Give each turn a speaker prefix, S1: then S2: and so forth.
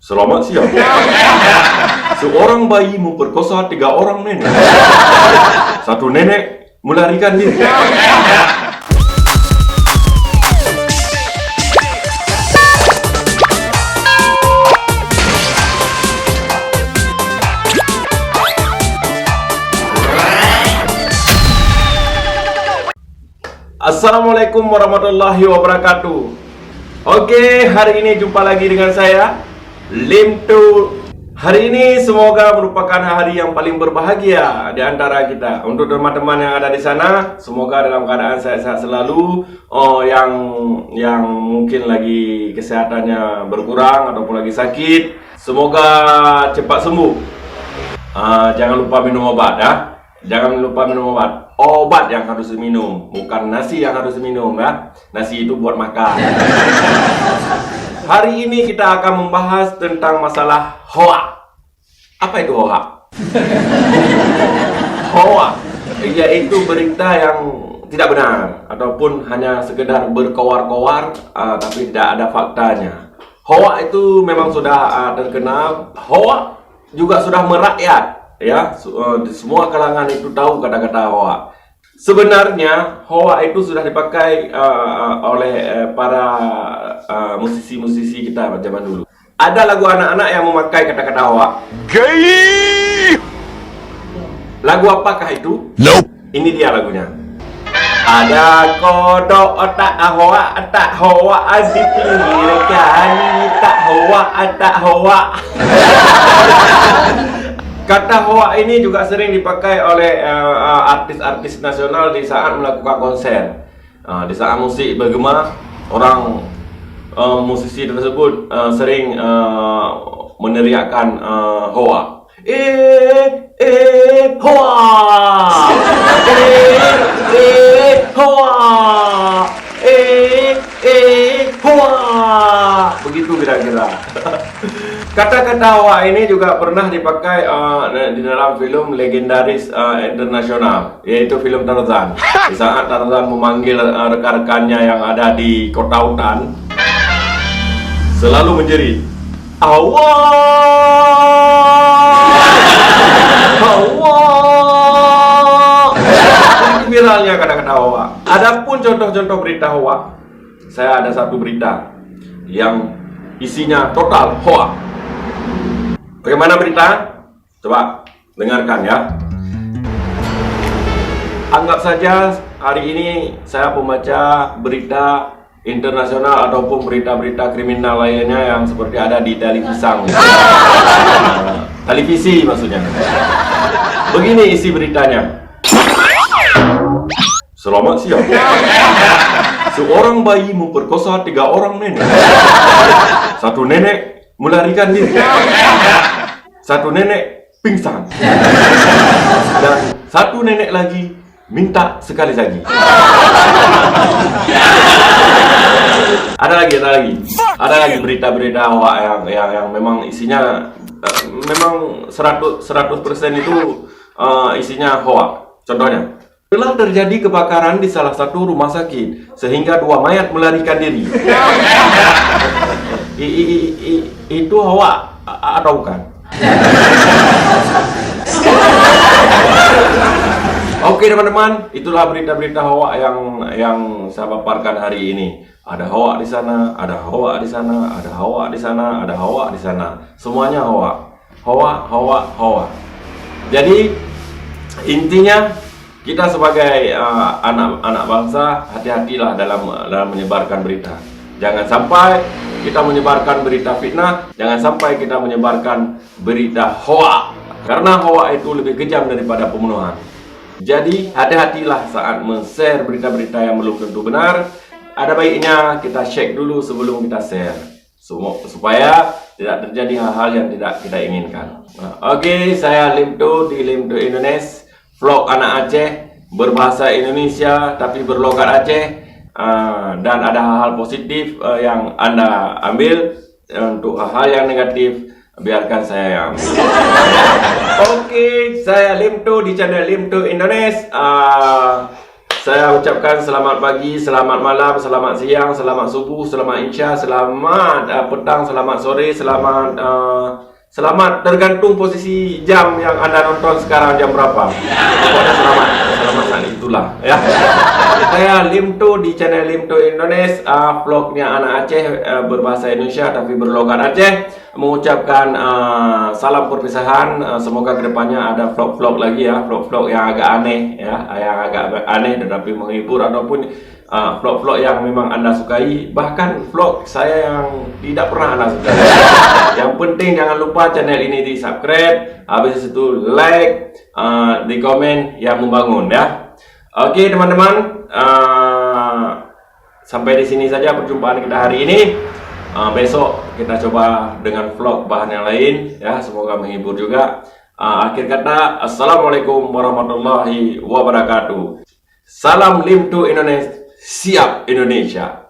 S1: Selamat siang. Seorang bayi memperkosa 3 orang nenek. Satu nenek melarikan diri. Assalamualaikum warahmatullahi wabarakatuh. Oke, hari ini jumpa lagi dengan saya, Limtu. Hari ini semoga merupakan hari yang paling berbahagia di antara kita. Untuk teman-teman yang ada di sana, semoga dalam keadaan sehat-sehat selalu. Yang mungkin lagi kesehatannya berkurang ataupun lagi sakit, semoga cepat sembuh. Jangan lupa minum obat ya. Jangan lupa minum obat. Obat yang harus diminum, bukan nasi yang harus diminum ya. Nasi itu buat makan. Hari ini kita akan membahas tentang masalah hoak. Apa itu hoak? Hoak yaitu berita yang tidak benar ataupun hanya sekedar berkoar-koar tapi tidak ada faktanya. Hoak itu memang sudah terkenal. Hoak juga sudah merakyat. Ya, semua kalangan itu tahu kata-kata hoa. Sebenarnya hoa itu sudah dipakai oleh para musisi-musisi kita zaman dulu. Ada lagu anak-anak yang memakai kata-kata hoa.
S2: Gay!
S1: Lagu apakah itu?
S2: Nope.
S1: Ini dia lagunya. Ada kodok tak hoa di pinggir kali, tak hoa. Kata hoa ini juga sering dipakai oleh artis-artis nasional di saat melakukan konser. Di saat musik bergema, orang musisi tersebut sering meneriakkan hoa. Hoa! Hoa! Hoa! Begitu kira-kira. Kata-kata hoa ini juga pernah dipakai di dalam film legendaris internasional, yaitu film Tarzan. Di saat Tarzan memanggil rekan-rekannya yang ada di kota hutan, selalu menjerit, "Hawa! Hawa!" Itu viralnya kata-kata hoa. Adapun contoh-contoh berita hoa, saya ada satu berita yang isinya total hoa. Bagaimana berita? Coba dengarkan ya. Anggap saja hari ini saya pembaca berita internasional ataupun berita-berita kriminal lainnya yang seperti ada di televisi maksudnya. Begini isi beritanya. Selamat siang. Seorang bayi memperkosa 3 orang nenek. Satu nenek melarikan diri. Satu nenek pingsan. Dan satu nenek lagi minta sekali lagi. Ada lagi berita-berita hoak yang memang isinya memang 100% itu isinya hoak. Contohnya, telah terjadi kebakaran di salah satu rumah sakit sehingga 2 mayat melarikan diri. Itu hoak atau bukan? Oke teman-teman, itulah berita-berita hoak yang saya paparkan hari ini. Ada hoak di sana, ada hoak di sana, ada hoak di sana, ada hoak di sana. Semuanya hoak. Hoak. Jadi intinya kita sebagai anak bangsa, hati-hatilah dalam menyebarkan berita. Jangan sampai kita menyebarkan berita fitnah, jangan sampai kita menyebarkan berita hoak. Karena hoak itu lebih kejam daripada pembunuhan. Jadi hati-hatilah saat men-share berita-berita yang belum tentu benar. Ada baiknya kita cek dulu sebelum kita share, supaya tidak terjadi hal-hal yang tidak kita inginkan. Oke, saya Limtu di Limtu Indonesia, vlog anak Aceh, berbahasa Indonesia tapi berlogat Aceh. Dan ada hal-hal positif yang Anda ambil. Untuk hal-hal yang negatif biarkan saya yang ambil. Oke, saya Limtu di channel Limtu Indonesia. Saya ucapkan selamat pagi, selamat malam, selamat siang, selamat subuh, selamat isya, selamat petang, selamat sore, selamat tergantung posisi jam yang Anda nonton sekarang jam berapa. Pokoknya selamat saat itulah ya. Saya Limto di channel Limto Indonesia, vlognya anak Aceh berbahasa Indonesia tapi berlogat Aceh. Mengucapkan salam perpisahan. Semoga kedepannya ada vlog-vlog lagi ya, vlog-vlog yang agak aneh ya, yang agak aneh tetapi menghibur, ataupun vlog-vlog yang memang Anda sukai, bahkan vlog saya yang tidak pernah Anda sukai. Yang penting jangan lupa channel ini di subscribe, habis itu like, di komen yang membangun ya. Oke teman-teman, sampai di sini saja perjumpaan kita hari ini. Besok kita coba dengan vlog bahan yang lain ya, semoga menghibur juga. Akhir kata, assalamualaikum warahmatullahi wabarakatuh. Salam Limto Indonesia, siap Indonesia.